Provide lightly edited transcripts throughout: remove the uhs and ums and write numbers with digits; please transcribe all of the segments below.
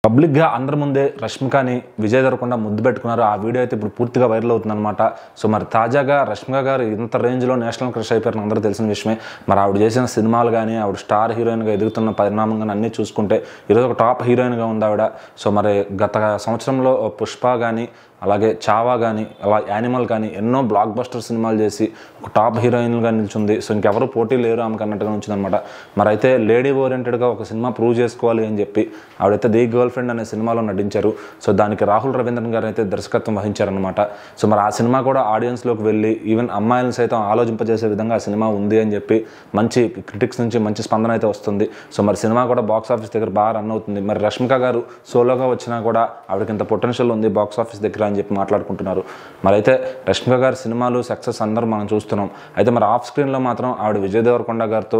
పబ్లిక్‌గా అందరి ముందే రష్మికని విజయ్ దేవరకొండ ముద్దు పెట్టుకున్నారు. ఆ వీడియో అయితే ఇప్పుడు పూర్తిగా వైరల్ అవుతుందన్నమాట. సో మరి తాజాగా రష్మిక గారు ఇంత రేంజ్‌లో నేషనల్ క్రష్ అయిపోయారని అందరికీ తెలిసిన విషయమే. మరి ఆవిడ చేసిన సినిమాలు గానీ, ఆవిడ స్టార్ హీరోయిన్‌గా ఎదుగుతున్న పరిణామం గానీ అన్నీ చూసుకుంటే ఈరోజు ఒక టాప్ హీరోయిన్‌గా ఉంది ఆవిడ. సో మరి గత సంవత్సరంలో 'పుష్ప' గానీ, అలాగే 'చావా' కానీ, అలా 'యానిమల్' కానీ ఎన్నో బ్లాక్ బస్టర్ సినిమాలు చేసి ఒక టాప్ హీరోయిన్గా నిల్చుంది. సో ఇంకెవరు పోటీ లేరు ఆమెకు అన్నట్టుగా ఉంచిందనమాట. మరి అయితే లేడీ ఓరియంటెడ్గా ఒక సినిమా ప్రూవ్ చేసుకోవాలి అని చెప్పి ఆవిడైతే 'ది గర్ల్ ఫ్రెండ్' అనే సినిమాలో నటించారు. సో దానికి రాహుల్ రవీంద్రన్ గారు అయితే దర్శకత్వం వహించారనమాట. సో మరి ఆ సినిమా కూడా ఆడియన్స్లోకి వెళ్ళి ఈవెన్ అమ్మాయిలను సైతం ఆలోచింపజేసే విధంగా ఆ సినిమా ఉంది అని చెప్పి మంచి క్రిటిక్స్ నుంచి మంచి స్పందన అయితే వస్తుంది. సో మరి సినిమా కూడా బాక్స్ ఆఫీస్ దగ్గర బాగా రన్ అవుతుంది. మరి రష్మిక గారు సోలోగా వచ్చినా కూడా ఆవిడకి ఇంత పొటెన్షియల్ ఉంది బాక్స్ ఆఫీస్ దగ్గర అని చెప్పి మాట్లాడుకుంటున్నారు. మరి అయితే రష్మిక గారి సినిమాలు సక్సెస్ అందరూ మనం చూస్తున్నాం. అయితే మరి ఆఫ్ స్క్రీన్లో మాత్రం ఆవిడ విజయ్ దేవరకొండ గారితో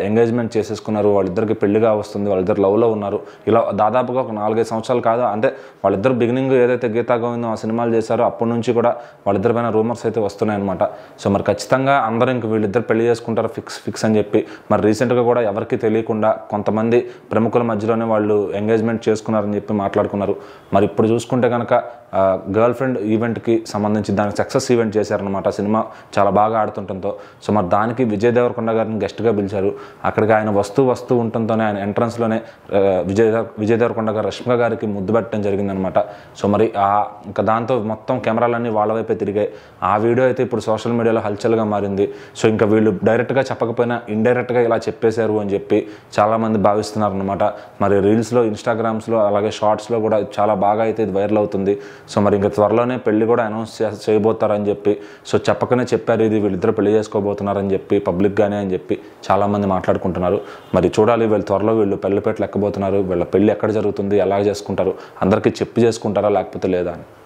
ఎంగేజ్మెంట్ చేసేసుకున్నారు. వాళ్ళిద్దరికి పెళ్లిగా వస్తుంది, వాళ్ళిద్దరు లవ్లో ఉన్నారు. ఇలా దాదాపుగా ఒక 4-5 సంవత్సరాలు కాదు, అంటే వాళ్ళిద్దరు బిగినింగ్ ఏదైతే గీతా గోవిందం ఆ సినిమాలు చేశారో అప్పటి నుంచి కూడా వాళ్ళిద్దరి పైన రూమర్స్ అయితే వస్తున్నాయి అనమాట. సో మరి ఖచ్చితంగా అందరూ ఇంక వీళ్ళిద్దరు పెళ్లి చేసుకుంటారు ఫిక్స్ అని చెప్పి మరి రీసెంట్గా కూడా ఎవరికి తెలియకుండా కొంతమంది ప్రముఖుల మధ్యలోనే వాళ్ళు ఎంగేజ్మెంట్ చేసుకున్నారని చెప్పి మాట్లాడుకున్నారు. మరి ఇప్పుడు చూసుకుంటే కనుక గర్ల్ ఫ్రెండ్ ఈవెంట్కి సంబంధించి దానికి సక్సెస్ ఈవెంట్ చేశారనమాట. సినిమా చాలా బాగా ఆడుతుంటంతో. సో మరి దానికి విజయ్ దేవరకొండ గారిని గెస్ట్గా పిలిచారు. అక్కడికి ఆయన వస్తూ ఉండటంతోనే ఆయన ఎంట్రన్స్లోనే విజయ్ దేవరకొండ గారు రష్మిక గారికి ముద్దు పెట్టడం జరిగిందనమాట. సో మరి ఇంకా దాంతో మొత్తం కెమెరాలన్నీ వాళ్ళ వైపే తిరిగాయి. ఆ వీడియో అయితే ఇప్పుడు సోషల్ మీడియాలో హల్చల్గా మారింది. సో ఇంకా వీళ్ళు డైరెక్ట్గా చెప్పకపోయినా ఇండైరెక్ట్గా ఇలా చెప్పేశారు అని చెప్పి చాలామంది భావిస్తున్నారు అనమాట. మరి రీల్స్లో, ఇన్స్టాగ్రామ్స్లో, అలాగే షార్ట్స్లో కూడా చాలా బాగా అయితే ఇది వైరల్ అవుతుంది. సో మరి ఇంకా త్వరలోనే పెళ్లి కూడా అనౌన్స్ చేయబోతారని చెప్పి, సో చెప్పకనే చెప్పారు ఇది వీళ్ళిద్దరు పెళ్లి చేసుకోబోతున్నారని చెప్పి పబ్లిక్గానే అని చెప్పి చాలామంది మాట్లాడుకుంటున్నారు. మరి చూడాలి త్వరలో వీళ్ళు పెళ్లిపేటలు ఎక్కబోతున్నారు. వీళ్ళ పెళ్లి ఎక్కడ జరుగుతుంది, ఎలా చేసుకుంటారు, అందరికీ చెప్పి చేసుకుంటారా లేకపోతే లేదా అని.